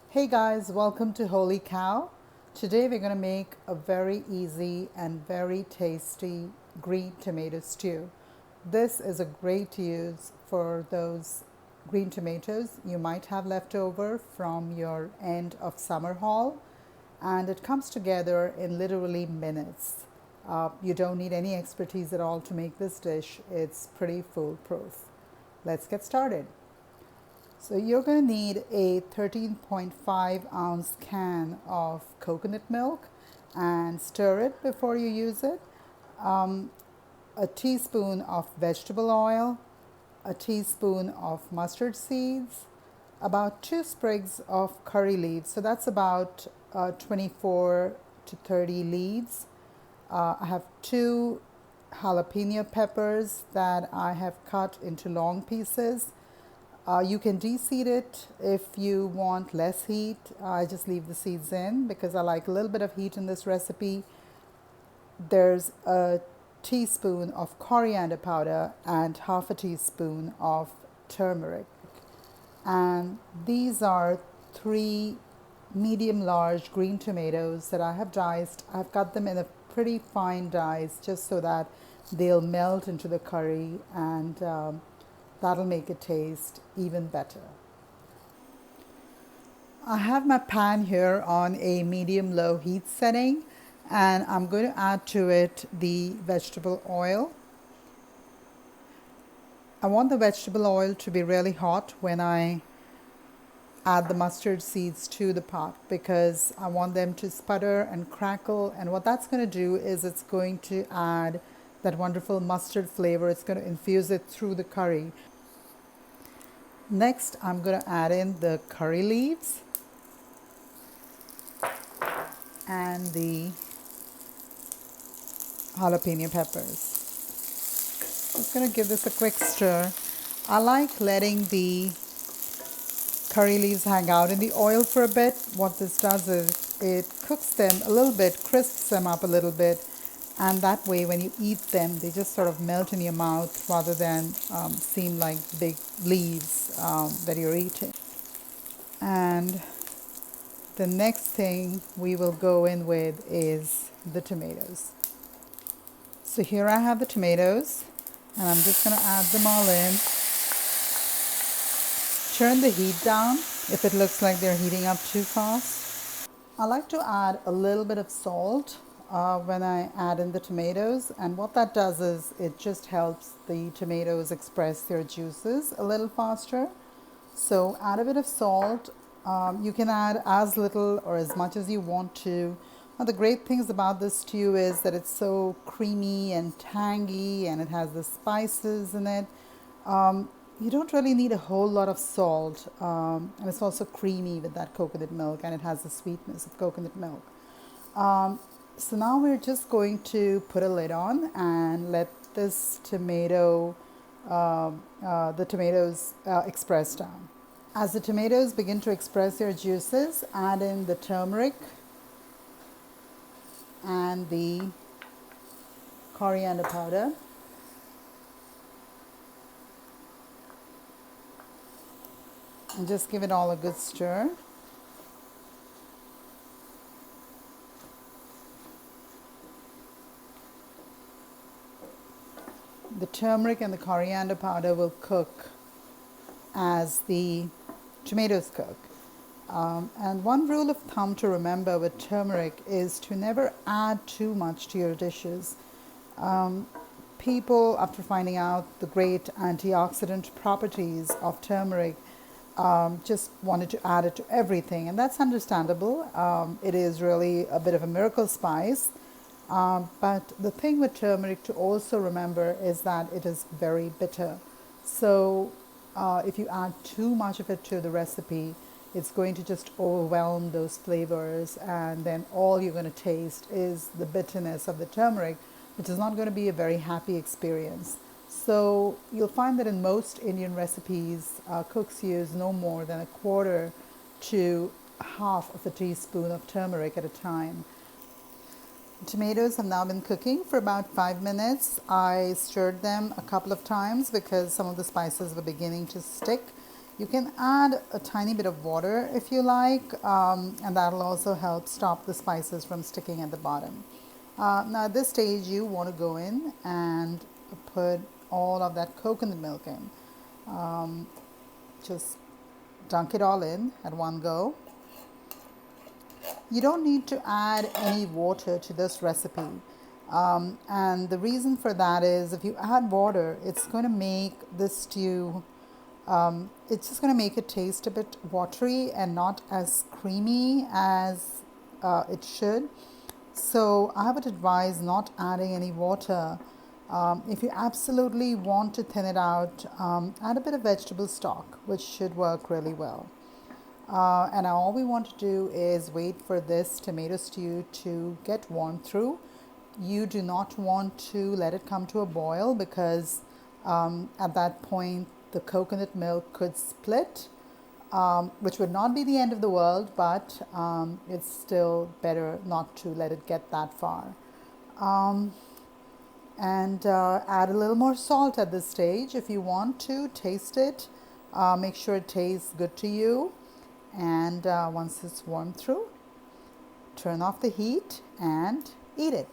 Hey guys, welcome to Holy Cow. Today we're going to make a very easy and very tasty green tomato stew. This is a great use for those green tomatoes you might have left over from your end of summer haul, and it comes together in literally minutes. You don't need any expertise at all to make this dish. It's pretty foolproof. Let's get started. So you're going to need a 13.5-ounce can of coconut milk and stir it before you use it. A teaspoon of vegetable oil, a teaspoon of mustard seeds, about 2 sprigs of curry leaves. So that's about 24 to 30 leaves. I have 2 jalapeno peppers that I have cut into long pieces. You can de-seed it if you want less heat. I just leave the seeds in because I like a little bit of heat in this recipe. There's a teaspoon of coriander powder and half a teaspoon of turmeric. And these are 3 medium large green tomatoes that I have diced. I've cut them in a pretty fine dice just so that they'll melt into the curry, and that'll make it taste even better. I have my pan here on a medium-low heat setting, and I'm going to add to it the vegetable oil. I want the vegetable oil to be really hot when I add the mustard seeds to the pot because I want them to sputter and crackle, and what that's going to do is it's going to add that wonderful mustard flavor. It's going to infuse it through the curry. Next, I'm going to add in the curry leaves and the jalapeno peppers. Just going to give this a quick stir. I like letting the curry leaves hang out in the oil for a bit. What this does is it cooks them a little bit, crisps them up a little bit, and that way when you eat them they just sort of melt in your mouth rather than seem like big leaves that you're eating. And the next thing we will go in with is the tomatoes. So here I have the tomatoes, and I'm just going to add them all in. Turn the heat down if it looks like they're heating up too fast. I like to add a little bit of salt when I add in the tomatoes, and what that does is it just helps the tomatoes express their juices a little faster. So add a bit of salt. You can add as little or as much as you want to. One of the great things about this stew is that it's so creamy and tangy, and it has the spices in it. You don't really need a whole lot of salt, and it's also creamy with that coconut milk, and it has the sweetness of coconut milk. So now we're just going to put a lid on and let this the tomatoes express down. As the tomatoes begin to express their juices, add in the turmeric and the coriander powder. And just give it all a good stir. The turmeric and the coriander powder will cook as the tomatoes cook. And one rule of thumb to remember with turmeric is to never add too much to your dishes. People, after finding out the great antioxidant properties of turmeric, just wanted to add it to everything, and that's understandable. It is really a bit of a miracle spice. But the thing with turmeric to also remember is that it is very bitter. So if you add too much of it to the recipe, it's going to just overwhelm those flavors, and then all you're going to taste is the bitterness of the turmeric, which is not going to be a very happy experience. So you'll find that in most Indian recipes, cooks use no more than 1/4 to half of a teaspoon of turmeric at a time. Tomatoes have now been cooking for about 5 minutes. I stirred them a couple of times because some of the spices were beginning to stick. You can add a tiny bit of water if you like, and that'll also help stop the spices from sticking at the bottom. Now at this stage you want to go in and put all of that coconut milk in. Just dunk it all in at one go. You don't need to add any water to this recipe. And the reason for that is if you add water, it's going to make this stew, it's just going to make it taste a bit watery and not as creamy as it should. So I would advise not adding any water. If you absolutely want to thin it out, add a bit of vegetable stock, which should work really well. And now all we want to do is wait for this tomato stew to get warmed through. You do not want to let it come to a boil because at that point the coconut milk could split, which would not be the end of the world, but it's still better not to let it get that far. And add a little more salt at this stage if you want to taste it. Make sure it tastes good to you. And once it's warmed through, turn off the heat and eat it.